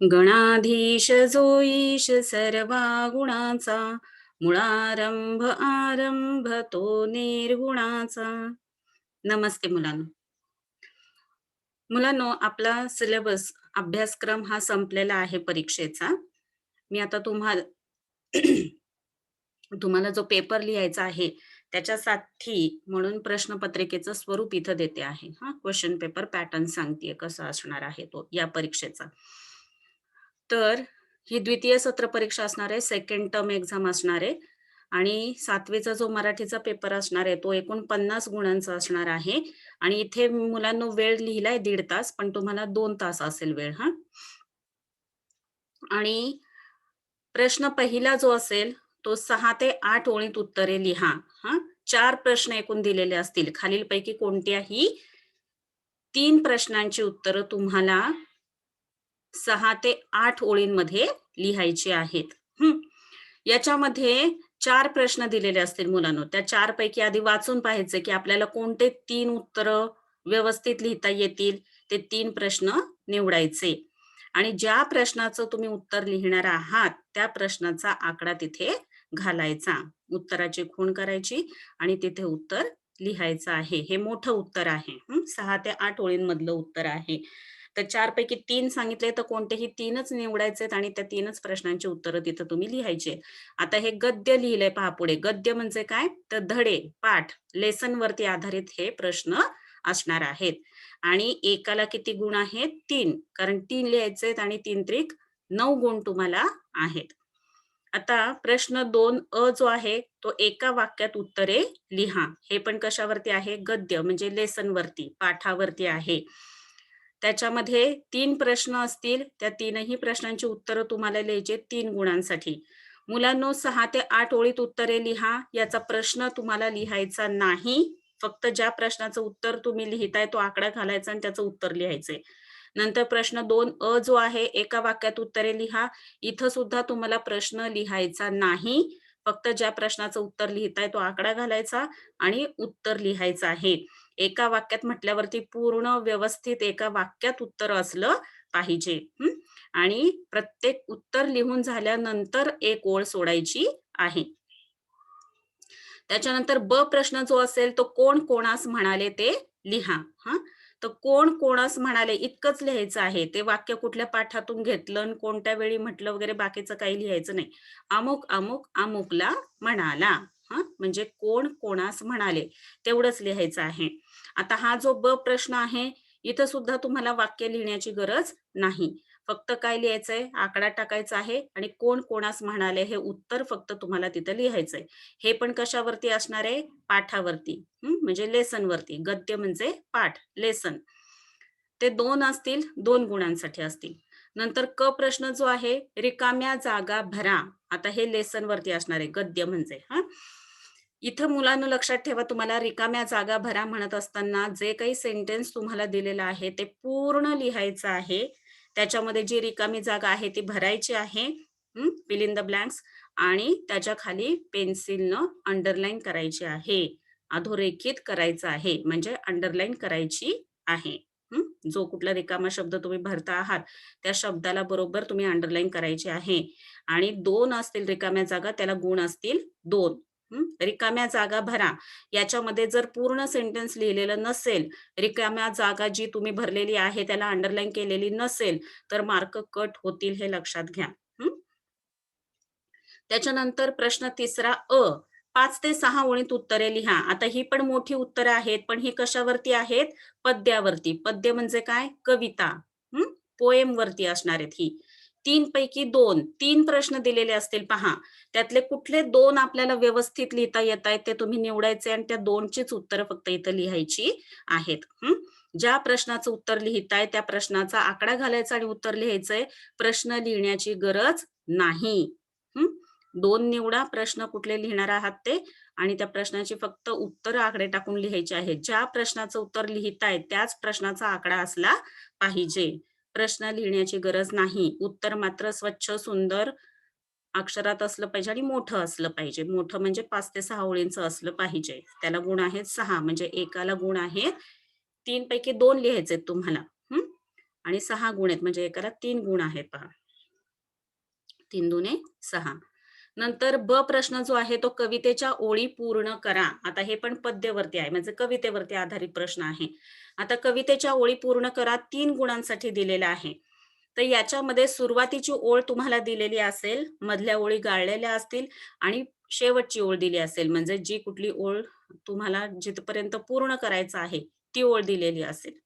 गणाधीश जो ईश सर्वा गुणाचा, मुळारंभ आरंभ तो निर्गुणाचा. नमस्ते मुलांनो. मुलांनो, आपला सिलेबस अभ्यासक्रम हा संपलेला आहे परीक्षेचा. मी आता तुम्हाला तुम्हाला जो पेपर लिहायचा आहे त्याच्यासाठी म्हणून प्रश्नपत्रिकेचं स्वरूप इथं देते आहे. क्वेश्चन पेपर पॅटर्न सांगतेय कसा असणार आहे तो या परीक्षेचा. तर ही द्वितीय सत्र परीक्षा असणार आहे, सेकंड टर्म एक्झाम असणार आहे आणि 7वीचा जो मराठीचा पेपर असणार आहे तो एकूण 50 गुणांचा असणार आहे आणि इथे मुलांनो वेळ लिहिलाय 1.5 तास, पण तुम्हाला 2 तास असेल वेळ. आणि प्रश्न पहिला जो असेल तो 6 ते 8 ओळीत उत्तरे लिहा. 4 प्रश्न एकूण दिलेले असतील. खालीलपैकी कोणत्याही 3 प्रश्नांची उत्तरं तुम्हाला 6 ते 8 ओळींमध्ये लिहायची आहेत. याच्यामध्ये 4 प्रश्न दिलेले असतील मुलांनो. त्या 4 पैकी आधी वाचून पाहायचं की आपल्याला कोणते 3 उत्तरं व्यवस्थित लिहिता येतील, ते 3 प्रश्न निवडायचे आणि ज्या प्रश्नाचं तुम्ही उत्तर लिहिणार आहात, त्या प्रश्नाचा आकडा तिथे घालायचा. उत्तराची खूण करायची आणि तिथे उत्तर लिहायचं आहे. हे मोठं उत्तर आहे. 6 ते 8 ओळींमधलं उत्तर आहे. तर 4 पैकी 3 सांगितले तर कोणतेही 3च निवडायचेत आणि त्या 3च प्रश्नांची उत्तरं तिथं तुम्ही लिहायची. आता हे गद्य लिहिलंय पहा पुढे. गद्य म्हणजे काय? तर धडे, पाठ, लेसन वरती आधारित हे प्रश्न असणार आहेत. आणि एकाला किती गुण आहेत? 3. कारण 3 लिहायचेत आणि 3 त्रिक 9 गुण तुम्हाला आहेत. आता प्रश्न 2 अ जो आहे तो एका वाक्यात उत्तरे लिहा. हे पण कशावरती आहे? गद्य म्हणजे लेसन वरती, पाठावरती आहे. त्याच्यामध्ये 3 प्रश्न असतील. त्या 3ही प्रश्नांची उत्तरं तुम्हाला लिहायची 3 गुणांसाठी. मुलांनो 6 ते 8 ओळीत उत्तरे लिहा. याचा प्रश्न तुम्हाला लिहायचा नाही. फक्त ज्या प्रश्नाचं उत्तर तुम्ही लिहिताय तो आकडा घालायचा आणि त्याचं उत्तर लिहायचंय. नंतर प्रश्न 2 अ जो आहे एका वाक्यात उत्तरे लिहा. इथं सुद्धा तुम्हाला प्रश्न लिहायचा नाही. फक्त ज्या प्रश्नाचं उत्तर लिहिताय तो आकडा घालायचा आणि उत्तर लिहायचं आहे. एका वाक्यात म्हटल्यावरती पूर्ण व्यवस्थित एका वाक्यात उत्तर असलं पाहिजे. आणि प्रत्येक उत्तर लिहून झाल्यानंतर एक ओळ सोडायची आहे. त्याच्यानंतर ब प्रश्न जो असेल तो कोण कोणास म्हणाले ते लिहा. तर कोण कोणास म्हणाले इतकंच लिहायचं आहे. ते वाक्य कुठल्या पाठातून घेतलं आणि कोणत्या वेळी म्हटलं वगैरे बाकीचं काही लिहायचं नाही. अमुक अमुक अमुकला म्हणाला. म्हणजे कोण कोणास म्हणाले तेवढंच लिहायचं आहे. आता हा जो ब प्रश्न आहे इथं सुद्धा तुम्हाला वाक्य लिहिण्याची गरज नाही. फक्त काय लिहायचंय? आकडा टाकायचा आहे आणि कोण कोणास म्हणाले हे उत्तर फक्त तुम्हाला तिथं लिहायचंय. हे पण कशावरती असणार आहे? पाठावरती. म्हणजे लेसनवरती. गद्य म्हणजे पाठ, लेसन. ते 2 असतील, 2 गुणांसाठी असतील. नंतर क प्रश्न जो आहे, रिकाम्या जागा भरा. आता हे लेसनवरती असणार आहे, गद्य म्हणजे. इथं मुलांनो लक्षात ठेवा, तुम्हाला रिकाम्या जागा भरा म्हणत असताना जे काही सेंटेन्स तुम्हाला दिलेलं आहे, ते पूर्ण लिहायचं आहे. त्याच्यामध्ये जी रिकामी जागा आहे ती भरायची आहे. फिल इन द ब्लँक्स आणि त्याच्या खाली पेन्सिलनं अंडरलाईन करायची आहे. अधोरेखित करायचं आहे म्हणजे अंडरलाईन करायची आहे. जो कुठला रिकामा शब्द तुम्ही भरता आहात त्या शब्दाला बरोबर तुम्ही अंडरलाईन करायची आहे. आणि 2 असतील रिकाम्या जागा त्याला गुण असतील 2. रिकाम्या जागा भरा. याच्यामध्ये जर पूर्ण सेंटेन्स लिहिलेलं नसेल, रिकाम्या जागा जी तुम्ही भरलेली आहे त्याला अंडरलाईन केलेली नसेल, तर मार्क कट होतील हे लक्षात घ्या. त्याच्यानंतर प्रश्न तिसरा अ. 5 ते 6 ओळीत उत्तरे लिहा. आता ही पण मोठी उत्तरं आहेत, पण ही कशावरती आहेत? पद्यावरती. पद्य म्हणजे काय? कविता. पोएम वरती असणार आहेत ही. 3 पैकी 2, 3 प्रश्न दिलेले असतील पहा. त्यातले कुठले 2 आपल्याला व्यवस्थित लिहिता येतायत ते तुम्ही निवडायचे आणि त्या 2चीच उत्तरं फक्त इथं लिहायची आहेत. ज्या प्रश्नाचं उत्तर लिहिताय त्या प्रश्नाचा आकडा घालायचा आणि उत्तर लिहायचंय. प्रश्न लिहिण्याची गरज नाही. 2 निवडा प्रश्न कुठले लिहिणार आहात ते आणि त्या प्रश्नाची फक्त उत्तर आकडे टाकून लिहायचे आहेत. ज्या प्रश्नाचं उत्तर लिहिताय त्याच प्रश्नाचा आकडा असला पाहिजे. प्रश्न लिहिण्याची गरज नाही. उत्तर मात्र स्वच्छ, सुंदर अक्षरात असलं पाहिजे आणि मोठं असलं पाहिजे. मोठं म्हणजे 5 ते 6 ओळींचं असलं पाहिजे. त्याला गुण आहेत 6 म्हणजे एकाला गुण आहेत 3 पैकी 2 लिहायचे तुम्हाला. आणि 6 गुण आहेत म्हणजे एकाला 3 गुण आहेत पहा. 3 दुने 6. नंतर ब प्रश्न जो आहे तो कवितेच्या ओळी पूर्ण करा. आता हे पण पद्यवरती आहे म्हणजे कवितेवरती आधारित प्रश्न आहे. आता कवितेच्या ओळी पूर्ण करा 3 गुणांसाठी दिलेला आहे. तर याच्यामध्ये सुरुवातीची ओळ तुम्हाला दिलेली असेल, मधल्या ओळी गाळलेल्या असतील आणि शेवटची ओळ दिली असेल. म्हणजे जी कुठली ओळ तुम्हाला जिथपर्यंत पूर्ण करायचं आहे, ती ओळ दिलेली असेल.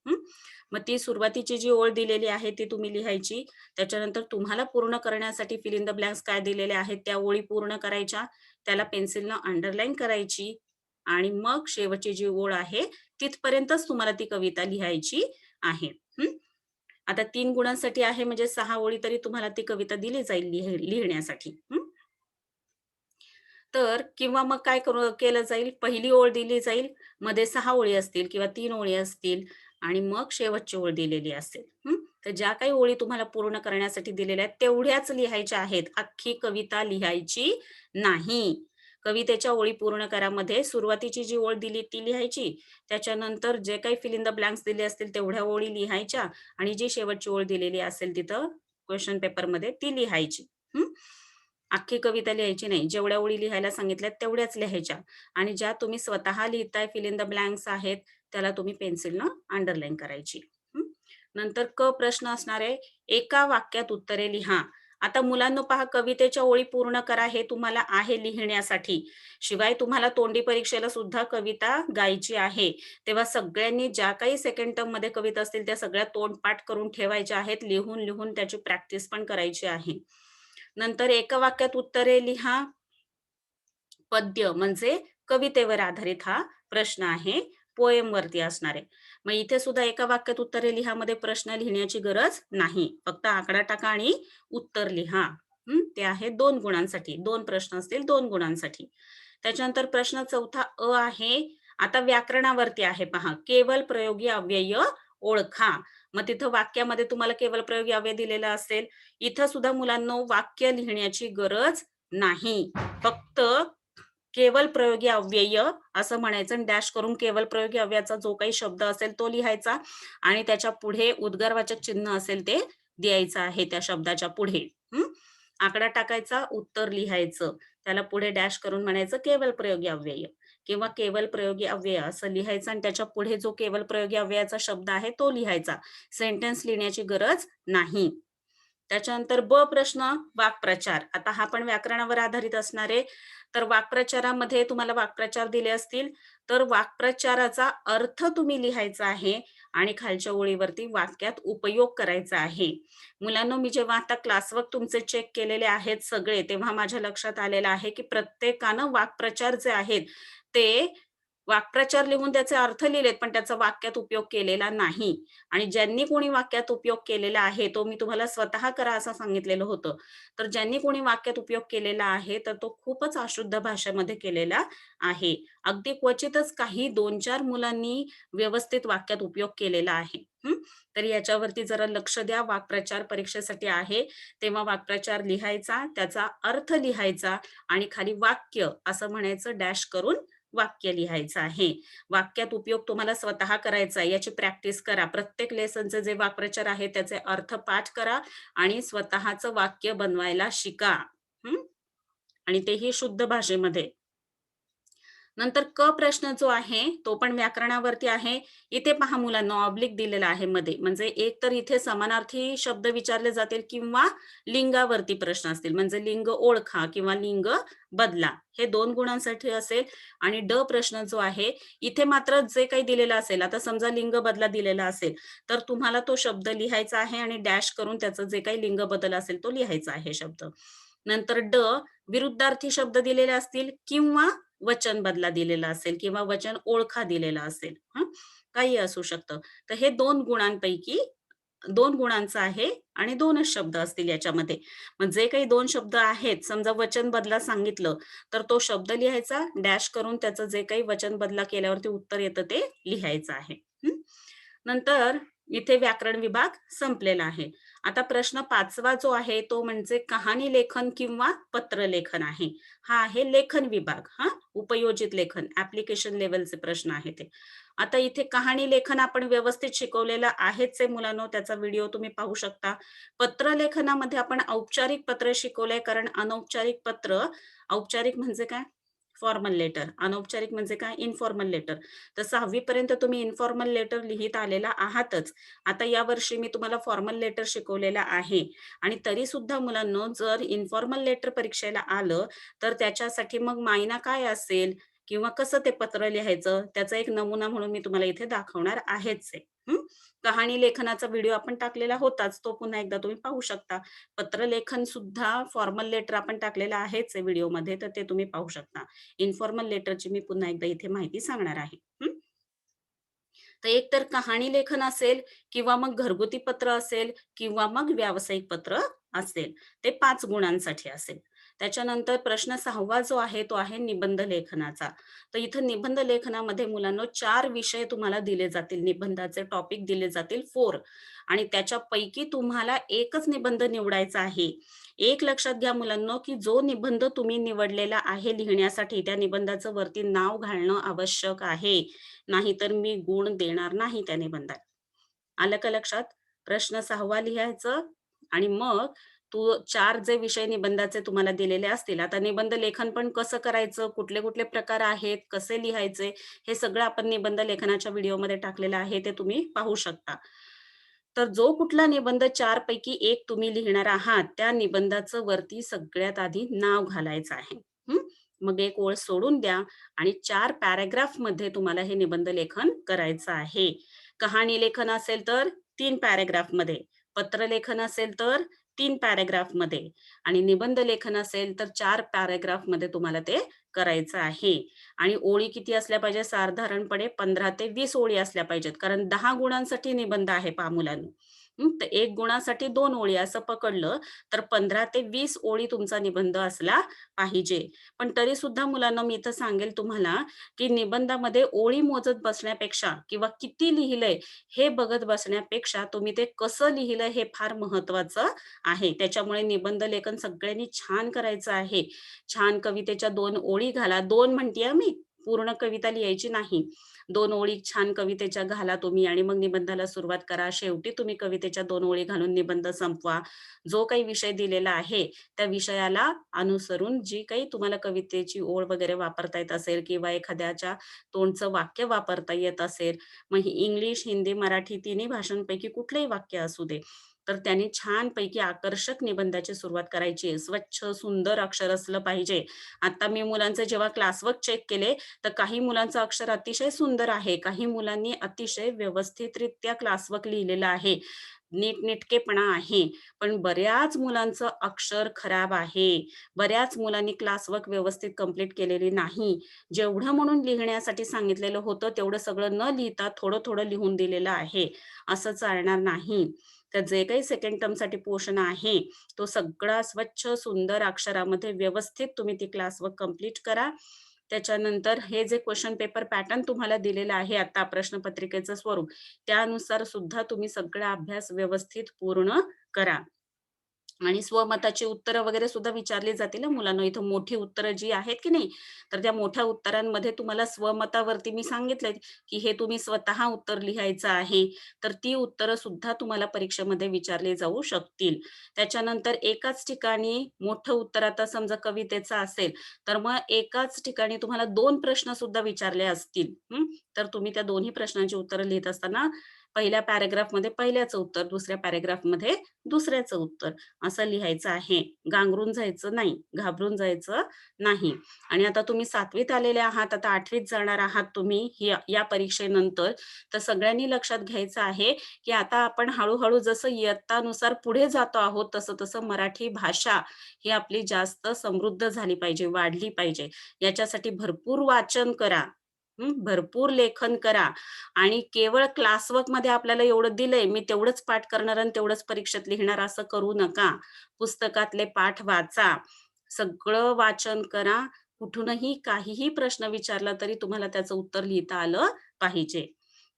मग ती सुरुवातीची जी ओळ दिलेली आहे ती तुम्ही लिहायची. त्याच्यानंतर तुम्हाला पूर्ण करण्यासाठी फिल इन द ब्लँक्स काय दिलेले आहेत त्या ओळी पूर्ण करायच्या. त्याला पेन्सिलनं अंडरलाईन करायची आणि मग शेवटची जी ओळ आहे तिथपर्यंतच तुम्हाला ती कविता लिहायची आहे. आता 3 गुणांसाठी आहे म्हणजे 6 ओळी तरी तुम्हाला ती कविता दिली जाईल लिहिण्यासाठी. तर किंवा मग काय केलं जाईल, पहिली ओळ दिली जाईल, मध्ये 6 ओळी असतील किंवा 3 ओळी असतील आणि मग शेवटची ओळ दिलेली असेल. तर ज्या काही ओळी तुम्हाला पूर्ण करण्यासाठी दिलेल्या आहेत, तेवढ्याच लिहायच्या आहेत. अख्खी कविता लिहायची नाही. कवितेच्या ओळी पूर्ण करामध्ये सुरुवातीची जी ओळ दिली ती लिहायची. त्याच्यानंतर जे काही फिल इन द ब्लँक्स दिले असतील तेवढ्या ओळी लिहायच्या आणि जी शेवटची ओळ दिलेली असेल तिथं क्वेशन पेपरमध्ये ती लिहायची. अख्खी कविता लिहायची नाही. जेवढ्या ओळी लिहायला सांगितल्यात तेवढ्याच लिहायच्या आणि ज्या तुम्ही स्वतः लिहिताय फिल इन द ब्लँक्स आहेत, त्याला तुम्ही पेन्सिलनं अंडरलाईन करायची. हं. नंतर क प्रश्न असणार आहे, एका वाक्यात उत्तरे लिहा. आता मुलांनो पहा कवितेच्या ओळी पूर्ण करा हे तुम्हाला आहे लिहिण्यासाठी. शिवाय तुम्हाला तोंडी परीक्षेला सुद्धा कविता गायची आहे. तेव्हा सगळ्यांनी ज्या काही सेकंड टर्ममध्ये कविता असतील त्या सगळ्या तोंडपाठ करून ठेवायच्या आहेत. लिहून त्याची प्रॅक्टिस पण करायची आहे. नंतर एका वाक्यात उत्तरे लिहा. पद्य म्हणजे कवितेवर आधारित हा प्रश्न आहे. पोएमवरती असणार आहे. मग इथे सुद्धा एका वाक्यात उत्तरे लिहामध्ये प्रश्न लिहिण्याची गरज नाही. फक्त आकडा टाका आणि उत्तर लिहा. ते आहे 2 गुणांसाठी. 2 प्रश्न असतील 2 गुणांसाठी. त्याच्यानंतर प्रश्न चौथा अ आहे. आता व्याकरणावरती आहे पहा. केवल प्रयोगी अव्यय ओळखा. मग तिथं वाक्यामध्ये तुम्हाला केवल प्रयोगी अव्यय दिलेला असेल. इथं सुद्धा मुलांनो वाक्य लिहिण्याची गरज नाही. फक्त केवल प्रयोगी अव्यय असं म्हणायचं आणि डॅश करून केवल प्रयोगी अव्ययाचा जो काही शब्द असेल तो लिहायचा आणि त्याच्या पुढे उद्गारवाचक चिन्ह असेल ते द्यायचं आहे त्या शब्दाच्या पुढे. आकडा टाकायचा, उत्तर लिहायचं. त्याला पुढे डॅश करून म्हणायचं केवल प्रयोगी अव्यय किंवा केवल प्रयोगी अव्यय असं लिहायचं आणि त्याच्या पुढे जो केवल प्रयोगी अव्ययाचा शब्द आहे तो लिहायचा. सेंटेन्स लिहिण्याची गरज नाही. त्याच्यानंतर ब प्रश्न वाक्प्रचार. आता हा पण व्याकरणावर आधारित असणार आहे. तर वाक्प्रचारामध्ये तुम्हाला वाक्प्रचार दिले असतील, तर वाक्प्रचाराचा अर्थ तुम्ही लिहायचा आहे आणि खालच्या ओळीवरती वाक्यात उपयोग करायचा आहे. मुलांनो, मी जेव्हा आता क्लासवर्क तुमचे चेक केलेले आहेत सगळे, तेव्हा माझ्या लक्षात आलेलं आहे, की प्रत्येकानं वाक्प्रचार जे आहेत, ते वाक्प्रचार लिहून त्याचे अर्थ लिहिलेत, पण त्याचा वाक्यात उपयोग केलेला नाही. आणि ज्यांनी कोणी वाक्यात उपयोग केलेला आहे, तो मी तुम्हाला स्वतः करा असं सांगितलेलं होतं. तर ज्यांनी कोणी वाक्यात उपयोग केलेला आहे, तर तो खूपच अशुद्ध भाषेमध्ये केलेला आहे. अगदी क्वचितच काही 2-4 मुलांनी व्यवस्थित वाक्यात उपयोग केलेला आहे. तर याच्यावरती जरा लक्ष द्या. वाक्प्रचार परीक्षेसाठी आहे, तेव्हा वाक्प्रचार लिहायचा, त्याचा अर्थ लिहायचा आणि खाली वाक्य असं म्हणायचं डॅश करून वाक्य लिहायचं आहे. वाक्यात उपयोग तुम्हाला स्वतः करायचा आहे, याची प्रॅक्टिस करा. प्रत्येक लेसनचे जे वाक्प्रचार आहे त्याचे अर्थ पाठ करा आणि स्वतःचं वाक्य बनवायला शिका. हं. आणि तेही शुद्ध भाषेमध्ये. नंतर क प्रश्न जो आहे, तो पण व्याकरणावरती आहे. इथे पहा मुलांनो ऑब्लिक दिलेला आहे मध्ये. म्हणजे एक तर इथे समानार्थी शब्द विचारले जातील किंवा लिंगावरती प्रश्न असतील. म्हणजे लिंग ओळखा किंवा लिंग बदला. हे 2 गुणांसाठी असेल आणि ड प्रश्न जो आहे, इथे मात्र जे काही दिलेलं असेल, आता समजा लिंग बदला दिलेला असेल, तर तुम्हाला तो शब्द लिहायचा आहे आणि डॅश करून त्याचं जे काही लिंग बदल असेल, तो लिहायचा आहे शब्द. नंतर ड विरुद्धार्थी शब्द दिलेले असतील किंवा वचन बदला दिलेला असेल किंवा वचन ओळखा दिलेला असेल. काही असू शकतं. तर हे 2 गुणांपैकी 2 गुणांचं आहे आणि 2च शब्द असतील याच्यामध्ये. मग जे काही 2 शब्द आहेत, समजा वचन बदला सांगितलं, तर तो शब्द लिहायचा, डॅश करून त्याचं जे काही वचन बदला केल्यावरती उत्तर येतं ते लिहायचं आहे. नंतर इथे व्याकरण विभाग संपलेला आहे. आता प्रश्न 5वा जो आहे तो म्हणजे कहाणी लेखन किंवा पत्रलेखन आहे. हा आहे लेखन विभाग. उपयोजित लेखन ॲप्लिकेशन लेव्हलचे प्रश्न आहेत ते. आता इथे कहाणी लेखन आपण व्यवस्थित शिकवलेलं आहेच आहे मुलांनो, त्याचा व्हिडिओ तुम्ही पाहू शकता. पत्रलेखनामध्ये आपण औपचारिक पत्र शिकवलंय, कारण अनौपचारिक पत्र, औपचारिक म्हणजे काय? Formal letter. अनौपचारिक म्हणजे काय? Informal letter. तर 6वी पर्यंत तुम्ही इन्फॉर्मल लेटर लिहीत आलेला आहातच. आता यावर्षी मी तुम्हाला फॉर्मल लेटर शिकवलेलं आहे आणि तरीसुद्धा मुलांनो, जर इन्फॉर्मल लेटर परीक्षेला आलं, तर त्याच्यासाठी मग मायना काय असेल किंवा कसं ते पत्र लिहायचं, त्याचा एक नमुना म्हणून मी तुम्हाला इथे दाखवणार आहेच आहे. हं. कहाणी लेखनाचा व्हिडिओ आपण टाकलेला होताच, तो पुन्हा एकदा तुम्ही पाहू शकता. पत्रलेखन सुद्धा फॉर्मल लेटर आपण टाकलेलं आहेच आहे व्हिडिओमध्ये, तर ते तुम्ही पाहू शकता. इन्फॉर्मल लेटरची मी पुन्हा एकदा इथे माहिती सांगणार आहे. तर एक तर कहाणी लेखन असेल किंवा मग घरगुती पत्र असेल किंवा मग व्यावसायिक पत्र असेल. ते 5 गुणांसाठी असेल. त्याच्यानंतर प्रश्न 6वा जो आहे तो आहे निबंध लेखनाचा. तर इथं निबंध लेखनामध्ये मुलांनो 4 विषय तुम्हाला दिले जातील. निबंधाचे टॉपिक दिले जातील 4 आणि त्याच्यापैकी तुम्हाला एकच निबंध निवडायचा आहे. एक लक्षात घ्या मुलांनो, की जो निबंध तुम्ही निवडलेला आहे लिहिण्यासाठी त्या निबंधाचं वरती नाव घालणं आवश्यक आहे. नाहीतर मी गुण देणार नाही त्या निबंधाला. आलं का लक्षात? प्रश्न 6वा लिहायचं आणि मग तू 4 जे विषय निबंधाचे तुम्हाला दिलेले असतील. आता निबंध लेखन पण कसं करायचं, कुठले-कुठले प्रकार आहेत, कसे लिहायचे, हे सगळं आपण निबंध लेखनाच्या व्हिडिओमध्ये टाकलेलं आहे, ते तुम्ही पाहू शकता. तर जो कुठला निबंध 4 पैकी 1 तुम्ही लिहिणार आहात, त्या निबंधाचं वरती सगळ्यात आधी नाव घालायचं आहे. हं. मग एक ओळ सोडून द्या आणि 4 पॅराग्राफमध्ये तुम्हाला हे निबंध लेखन करायचं आहे. कहाणी लेखन असेल तर 3 पॅराग्राफमध्ये, पत्रलेखन असेल तर 3 पॅराग्राफमध्ये आणि निबंध लेखन असेल तर 4 पॅराग्राफमध्ये तुम्हाला ते करायचं आहे. आणि ओळी किती असल्या पाहिजे? साधारणपणे 15 ते 20 ओळी असल्या पाहिजेत. कारण 10 गुणांसाठी निबंध आहे पहा मुलांनो. तर 1 गुणासाठी 2 ओळी असं पकडलं तर 15 ते 20 ओळी तुमचा निबंध असला पाहिजे. पण तरीसुद्धा मुलांनो, मी इथं सांगेल तुम्हाला, की निबंधामध्ये ओळी मोजत बसण्यापेक्षा किंवा किती लिहिलंय हे बघत बसण्यापेक्षा तुम्ही ते कसं लिहिलंय हे फार महत्वाचं आहे. त्याच्यामुळे निबंध लेखन सगळ्यांनी छान करायचं आहे. छान कवितेच्या 2 ओळी घाला. 2 म्हणतेय मी, पूर्ण कविता लिहायची नाही. 2 ओळी छान कवितेच्या घाला तुम्ही आणि मग निबंधाला सुरुवात करा. शेवटी तुम्ही कवितेच्या 2 ओळी घालून निबंध संपवा. जो काही विषय दिलेला आहे, त्या विषयाला अनुसरून जी काही तुम्हाला कवितेची ओळ वगैरे वापरता येत असेल किंवा एखाद्याच्या तोंडचं वाक्य वापरता येत असेल, मग इंग्लिश, हिंदी, मराठी तिन्ही भाषांपैकी कुठलंही वाक्य असू दे, तर त्यांनी छानपैकी आकर्षक निबंधाची सुरुवात करायची आहे. स्वच्छ, सुंदर अक्षर असलं पाहिजे. आता मी मुलांचे जेव्हा क्लासवर्क चेक केले, तर काही मुलांचं अक्षर अतिशय सुंदर आहे. काही मुलांनी अतिशय व्यवस्थितरित्या क्लासवर्क लिहिलेलं आहे. नीटनेटकेपणा आहे. पण बऱ्याच मुलांचं अक्षर खराब आहे. बऱ्याच मुलांनी क्लासवर्क व्यवस्थित कंप्लीट केलेली नाही. जेवढं म्हणून लिहिण्यासाठी सांगितलेलं होतं, तेवढं सगळं न लिहिता थोडं-थोडं लिहून दिलेलं आहे. असं चालणार नाही. तर जे काही सेकंड टर्मसाठी पोर्शन आहे, तो सगळा स्वच्छ, सुंदर अक्षरामध्ये व्यवस्थित तुम्ही ती क्लासवर्क कंप्लीट करा. त्याच्यानंतर हे जे क्वेशन पेपर पॅटर्न तुम्हाला दिलेला आहे आता प्रश्नपत्रिकेचं स्वरूप, त्यानुसार सुद्धा तुम्ही सगळा अभ्यास व्यवस्थित पूर्ण करा. आणि स्वमताची उत्तरं वगैरे सुद्धा विचारली जातील हं मुलांनो. इथं मोठी उत्तरं जी आहेत की नाही, तर त्या मोठ्या उत्तरांमध्ये तुम्हाला स्वमतावरती मी सांगितलंय, की हे तुम्ही स्वतः उत्तर लिहायचं आहे. तर ती उत्तरं सुद्धा तुम्हाला परीक्षेमध्ये विचारली जाऊ शकतील. त्याच्यानंतर एकाच ठिकाणी मोठं उत्तर आता समजा कवितेचं असेल, तर मग एकाच ठिकाणी तुम्हाला 2 प्रश्न सुद्धा विचारले असतील. तर तुम्ही त्या दोन्ही प्रश्नांची उत्तरं लिहीत असताना पहिल्या पॅराग्राफमध्ये पहिल्याचं उत्तर, दुसऱ्या पॅराग्राफमध्ये दुसऱ्याचं उत्तर असं लिहायचं आहे. गांगरून जायचं नाही, घाबरून जायचं नाही. आणि आता तुम्ही 7वीत आलेले आहात, आता 8वीत जाणार आहात तुम्ही या या परीक्षेनंतर. तर सगळ्यांनी लक्षात घ्यायचं आहे, की आता आपण हळू जसं इयत्तानुसार पुढे जातो आहोत, तसं-तसं मराठी भाषा ही आपली जास्त समृद्ध झाली पाहिजे, वाढली पाहिजे. याच्यासाठी भरपूर वाचन करा. भरपूर लेखन करा आणि केवळ क्लासवर्कमध्ये आपल्याला एवढं दिलंय, मी तेवढंच पाठ करणार आणि तेवढंच परीक्षेत लिहिणार असं करू नका. पुस्तकातले पाठ वाचा. सगळं वाचन करा. कुठूनही काहीही प्रश्न विचारला तरी तुम्हाला त्याचं उत्तर लिहिता आलं पाहिजे.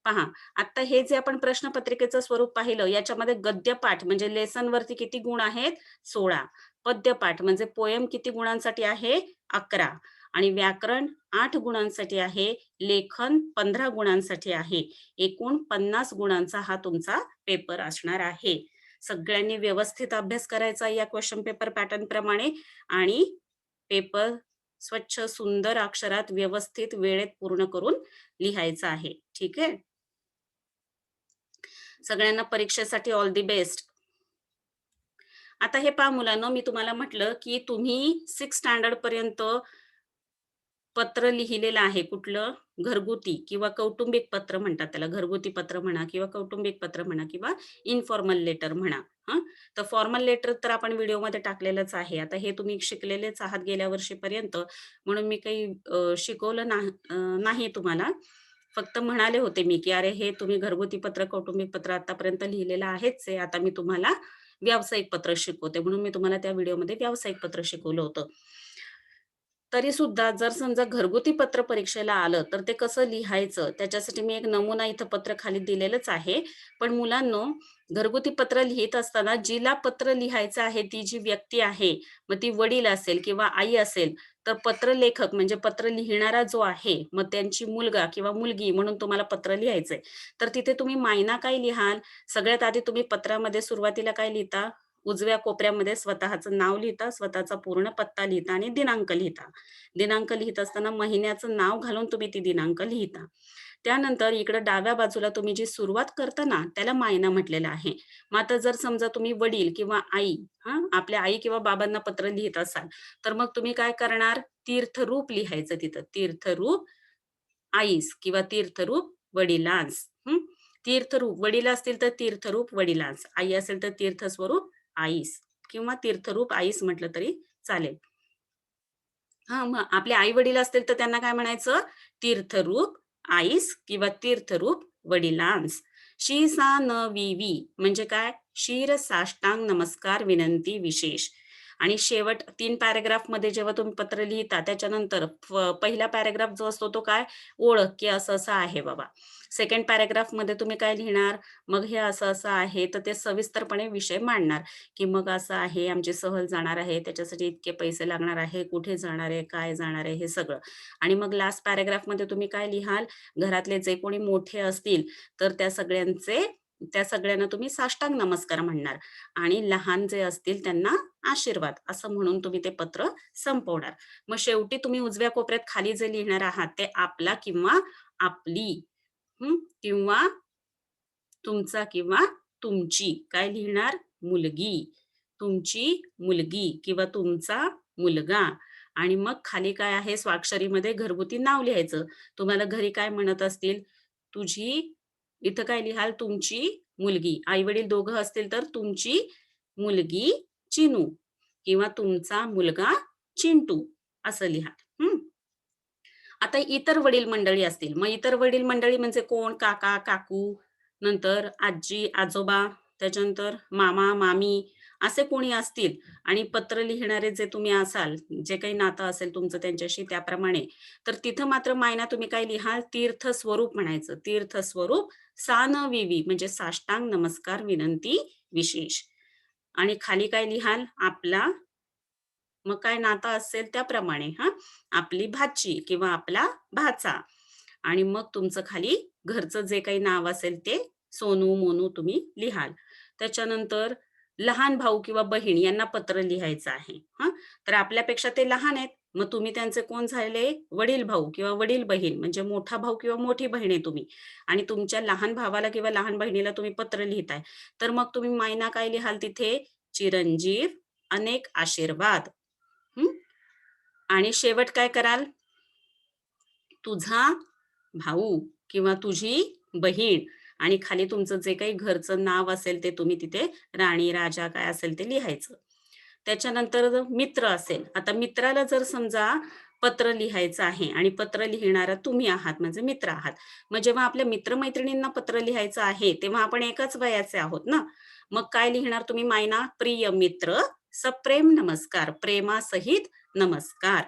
पहा, आता हे जे आपण प्रश्नपत्रिकेचं स्वरूप पाहिलं, याच्यामध्ये गद्यपाठ म्हणजे लेसनवरती किती गुण आहेत? 16. पद्यपाठ म्हणजे पोएम किती गुणांसाठी आहे? 11. आणि व्याकरण 8 गुणांसाठी आहे, लेखन 15 गुणांसाठी आहे. एकूण 50 गुणांचा हा तुमचा पेपर असणार आहे. सगळ्यांनी व्यवस्थित अभ्यास करायचा या क्वेश्चन पेपर पॅटर्न प्रमाणे आणि पेपर स्वच्छ सुंदर अक्षरात व्यवस्थित वेळेत पूर्ण करून लिहायचा आहे. ठीक आहे. सगळ्यांना परीक्षेसाठी ऑल दी बेस्ट. आता हे पहा मुलांनो, मी तुम्हाला म्हटलं की तुम्ही 6 स्टँडर्ड पर्यंत पत्र लिहिलेलं आहे. कुठलं? घरगुती किंवा कौटुंबिक पत्र म्हणतात त्याला. घरगुती पत्र म्हणा किंवा कौटुंबिक पत्र म्हणा किंवा इन्फॉर्मल लेटर म्हणा. हं. तर फॉर्मल लेटर तर आपण व्हिडिओमध्ये टाकलेलंच आहे. आता हे तुम्ही शिकलेलेच आहात गेल्या वर्षीपर्यंत, म्हणून मी काही शिकवलं नाही तुम्हाला. फक्त म्हणाले होते मी, की "अरे, हे तुम्ही घरगुती पत्र, कौटुंबिक पत्र आतापर्यंत लिहिलेलं आहेच आहे. आता मी तुम्हाला व्यावसायिक पत्र शिकवते." म्हणून मी तुम्हाला त्या व्हिडिओमध्ये व्यावसायिक पत्र शिकवलं होतं. तरी सुद्धा जर समजा घरगुती पत्र परीक्षेला आलं, तर ते कसं लिहायचं? त्याच्यासाठी मी एक नमुना इथं पत्र खाली दिलेलंच आहे. पण मुलांनो, घरगुती पत्र लिहीत असताना जिला पत्र लिहायचं आहे, ती जी व्यक्ती आहे, मग ती वडील असेल किंवा आई असेल, तर पत्रलेखक म्हणजे पत्र लिहिणारा जो आहे, मग त्यांची मुलगा किंवा मुलगी म्हणून तुम्हाला पत्र लिहायचंय. तर तिथे तुम्ही मायना काय लिहाल? सगळ्यात आधी तुम्ही पत्रामध्ये सुरुवातीला काय लिहिता? उजव्या कोपऱ्यामध्ये स्वतःचं नाव लिहिता, स्वतःचा पूर्ण पत्ता लिहिता आणि दिनांक लिहिता. दिनांक लिहीत असताना महिन्याचं नाव घालून तुम्ही ती दिनांक लिहिता. त्यानंतर इकडं डाव्या बाजूला तुम्ही जी सुरुवात करता ना, त्याला मायना म्हटलेलं आहे. मग आता जर समजा तुम्ही वडील किंवा आई आपल्या आई किंवा बाबांना पत्र लिहीत असाल, तर मग तुम्ही काय करणार? तीर्थरूप लिहायचं तिथं. तीर्थरूप आईस किंवा तीर्थरूप वडिलांस. तीर्थरूप वडील असतील तर तीर्थरूप वडिलांस, आई असेल तर तीर्थस्वरूप आईस किंवा तीर्थरूप आईस म्हटलं तरी चालेल. मग आपले आई-वडील असतील तर त्यांना काय म्हणायचं? तीर्थरूप आईस किंवा तीर्थरूप वडिलांस. शी सा न वी वी म्हणजे काय? शीर साष्टांग नमस्कार विनंती विशेष. आणि शेवट 3 पॅराग्राफमध्ये जेव्हा तुम्ही पत्र लिहिता त्याच्यानंतर पहिला पॅराग्राफ जो असतो तो काय? ओळख, की असं-असं आहे बाबा. सेकंड पॅराग्राफमध्ये तुम्ही काय लिहिणार? मग हे असं-असं आहे, तर ते सविस्तरपणे विषय मांडणार. की मग असं आहे, आमची सहल जाणार आहे, त्याच्यासाठी इतके पैसे लागणार आहे, कुठे जाणार आहे, काय जाणार आहे, हे सगळं. आणि मग लास्ट पॅराग्राफमध्ये तुम्ही काय लिहाल, घरातले जे कोणी मोठे असतील, तर त्या सगळ्यांना तुम्ही साष्टांग नमस्कार म्हणणार आणि लहान जे असतील त्यांना आशीर्वाद असं म्हणून तुम्ही ते पत्र संपवणार. मग शेवटी तुम्ही उजव्या कोपऱ्यात खाली जे लिहिणार आहात, ते आपला किंवा आपली किंवा तुमचा किंवा तुमची काय लिहिणार? मुलगी, तुमची मुलगी किंवा तुमचा मुलगा आणि मग खाली काय आहे स्वाक्षरीमध्ये घरगुती नाव लिहायचं. तुम्हाला घरी काय म्हणत असतील, तुझी इथं काय लिहाल? तुमची मुलगी. आई-वडील दोघं असतील तर तुमची मुलगी चिनू किंवा तुमचा मुलगा चिंटू असं लिहा. आता इतर वडील मंडळी असतील. मग इतर वडील मंडळी म्हणजे कोण? काका, काकू, नंतर आजी, आजोबा, त्याच्यानंतर मामा, मामी असे कोणी असतील आणि पत्र लिहिणारे जे तुम्ही असाल, जे काही नातं असेल तुमचं त्यांच्याशी त्याप्रमाणे, तर तिथं मात्र मायना तुम्ही काय लिहाल? तीर्थस्वरूप म्हणायचं. तीर्थस्वरूप सानविवी म्हणजे साष्टांग नमस्कार विनंती विशेष. आणि खाली काय लिहाल? आपला मग काय नातं असेल त्याप्रमाणे आपली भाची किंवा आपला भाचा आणि मग तुमचं खाली घरचं जे काही नाव असेल ते सोनू, मोनू तुम्ही लिहाल. त्याच्यानंतर लहान भाऊ किंवा बहीण यांना पत्र लिहायचं आहे. तर आपल्यापेक्षा ते लहान आहेत. मग तुम्ही त्यांचे कोण झाले? वडील भाऊ किंवा वडील बहीण म्हणजे मोठा भाऊ किंवा मोठी बहीण आहे तुम्ही आणि तुमच्या लहान भावाला किंवा लहान बहिणीला तुम्ही पत्र लिहिताय. तर मग तुम्ही मायना काय लिहाल तिथे? चिरंजीव, अनेक आशीर्वाद. हं. आणि शेवट काय कराल? तुझा भाऊ किंवा तुझी बहीण आणि खाली तुमचं जे काही घरचं नाव असेल ते तुम्ही तिथे राणी, राजा काय असेल ते लिहायचं. त्याच्यानंतर मित्र असेल. आता मित्राला जर समजा पत्र लिहायचं आहे आणि पत्र लिहिणारा तुम्ही आहात म्हणजे मित्र आहात. मग जेव्हा आपल्या मित्र पत्र लिहायचं आहे, तेव्हा आपण एकाच वयाचे आहोत ना. मग काय लिहिणार तुम्ही मायना? प्रिय मित्र, सप्रेम नमस्कार, प्रेमासहित नमस्कार.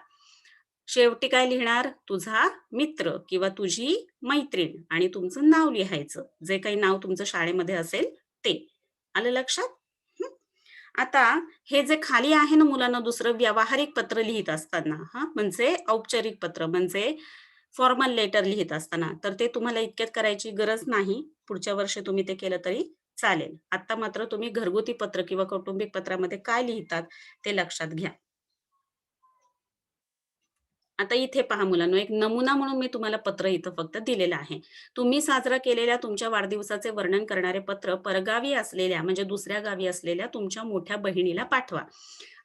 शेवटी काय लिहिणार? तुझा मित्र किंवा तुझी मैत्रीण आणि तुमचं नाव लिहायचं. जे काही नाव तुमचं शाळेमध्ये असेल ते. आलं लक्षात? हं. आता हे जे खाली आहे ना मुलांना दुसरं व्यावहारिक पत्र लिहीत असताना म्हणजे औपचारिक पत्र म्हणजे फॉर्मल लेटर लिहीत असताना, तर ते तुम्हाला इतक्यात करायची गरज नाही. पुढच्या वर्षी तुम्ही ते केलं तरी चालेल. आता मात्र तुम्ही घरगुती पत्र किंवा कौटुंबिक पत्रामध्ये काय लिहितात ते लक्षात घ्या. आता इथे पहा मुलांनो, एक नमुना म्हणून मी तुम्हाला पत्र इथं फक्त दिलेलं आहे. तुम्ही साजरा केलेल्या तुमच्या वाढदिवसाचे वर्णन करणारे पत्र परगावी असलेल्या म्हणजे दुसऱ्या गावी असलेल्या तुमच्या मोठ्या बहिणीला पाठवा.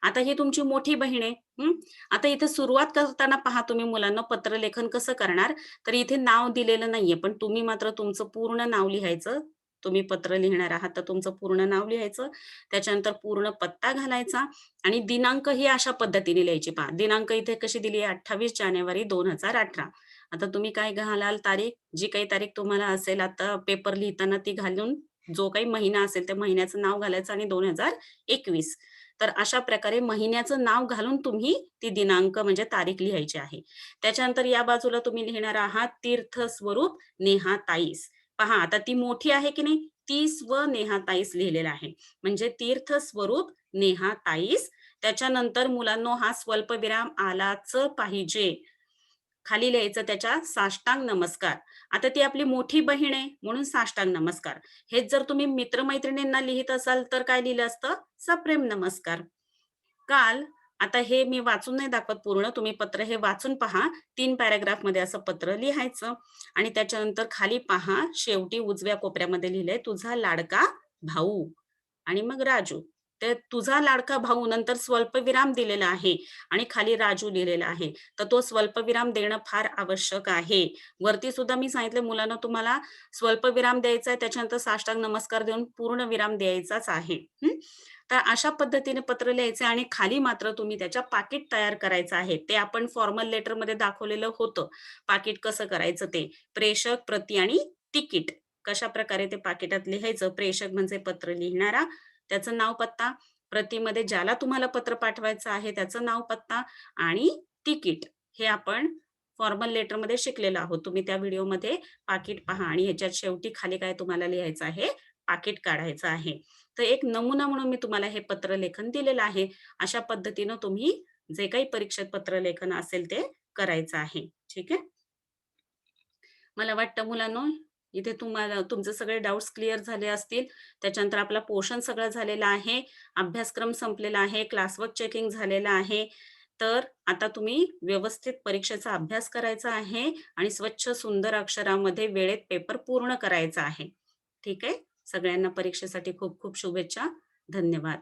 आता ही तुमची मोठी बहीण आहे. हं. आता इथे सुरुवात करताना पहा तुम्ही मुलांना पत्रलेखन कसं करणार, तर इथे नाव दिलेलं नाहीये, पण तुम्ही मात्र तुमचं पूर्ण नाव लिहायचं. तुम्ही पत्र लिहिणार आहात, तर तुमचं पूर्ण नाव लिहायचं. त्याच्यानंतर पूर्ण पत्ता घालायचा आणि दिनांक ही अशा पद्धतीने लिहायची पहा. दिनांक इथे कशी दिली आहे 28 जानेवारी 2018. आता तुम्ही काय घालाल तारीख, जी काही तारीख तुम्हाला असेल आता पेपर लिहिताना ती घालून जो काही महिना असेल त्या महिन्याचं नाव घालायचं आणि 2021. तर अशा प्रकारे महिन्याचं नाव घालून तुम्ही ती दिनांक म्हणजे तारीख लिहायची आहे. त्याच्यानंतर या बाजूला तुम्ही लिहिणार आहात तीर्थ स्वरूप नेहा ताईस. पहा आता ती मोठी आहे की नाही? ती स्व नेहा ताईस लिहिलेलं आहे. म्हणजे तीर्थ स्वरूप नेहा ताईस. त्याच्यानंतर मुलांनो हा स्वल्पविराम आलाच पाहिजे. खाली लिहायचं त्याच्या साष्टांग नमस्कार. आता ती आपली मोठी बहीण आहे म्हणून साष्टांग नमस्कार. हेच जर तुम्ही मित्र-मैत्रिणींना लिहीत असाल तर काय लिहिलं असतं? सप्रेम नमस्कार. काल आता हे मी वाचून नाही दाखवत पूर्ण. तुम्ही पत्र हे वाचून पहा. 3 पॅराग्राफमध्ये असं पत्र लिहायचं आणि त्याच्यानंतर खाली पहा शेवटी उजव्या कोपऱ्यामध्ये लिहिलंय तुझा लाडका भाऊ आणि मग राजू. तर तुझा लाडका भाऊ नंतर स्वल्पविराम दिलेला आहे आणि खाली राजू लिहिलेला आहे. तर तो स्वल्पविराम देणं फार आवश्यक आहे. वरती सुद्धा मी सांगितलं मुलांना तुम्हाला स्वल्पविराम द्यायचा आहे, त्याच्यानंतर साष्टांग नमस्कार देऊन पूर्ण विराम द्यायचाच आहे. हं. तर अशा पद्धतीने पत्र लिहायचं आणि खाली मात्र तुम्ही त्याच्या पाकीट तयार करायचं आहे. ते आपण फॉर्मल लेटरमध्ये दाखवलेलं होतं. पाकीट कसं करायचं ते. प्रेषक, प्रती आणि तिकीट. कशाप्रकारे ते पाकिटात लिहायचं. प्रेषक म्हणजे पत्र लिहिणारा, त्याचं नाव, पत्ता. प्रतीमध्ये ज्याला तुम्हाला पत्र पाठवायचं आहे त्याचं नाव, पत्ता आणि तिकीट. हे आपण फॉर्मल लेटरमध्ये शिकलेलो आहोत. तुम्ही त्या व्हिडिओमध्ये पाकीट पहा आणि ह्याच्यात शेवटी खाली काय तुम्हाला लिहायचं आहे, पाकीट काढायचं आहे. तर एक नमुना म्हणून मी तुम्हाला हे पत्रलेखन दिलेलं आहे. अशा पद्धतीनं तुम्ही जे काही परीक्षेत पत्रलेखन असेल ते करायचं आहे. ठीक आहे. मला वाटतं मुलांनो, इथे तुम्हाला तुमचे सगळे डाउट्स क्लिअर झाले असतील. त्याच्यानंतर आपला पोर्शन सगळा झालेला आहे. अभ्यासक्रम संपलेला आहे. क्लासवर्क चेकिंग झालेलं आहे. तर आता तुम्ही व्यवस्थित परीक्षेचा अभ्यास करायचा आहे आणि स्वच्छ सुंदर अक्षरामध्ये वेळेत पेपर पूर्ण करायचा आहे. ठीक आहे. सगळ्यांना परीक्षेसाठी खूप खूप शुभेच्छा. धन्यवाद.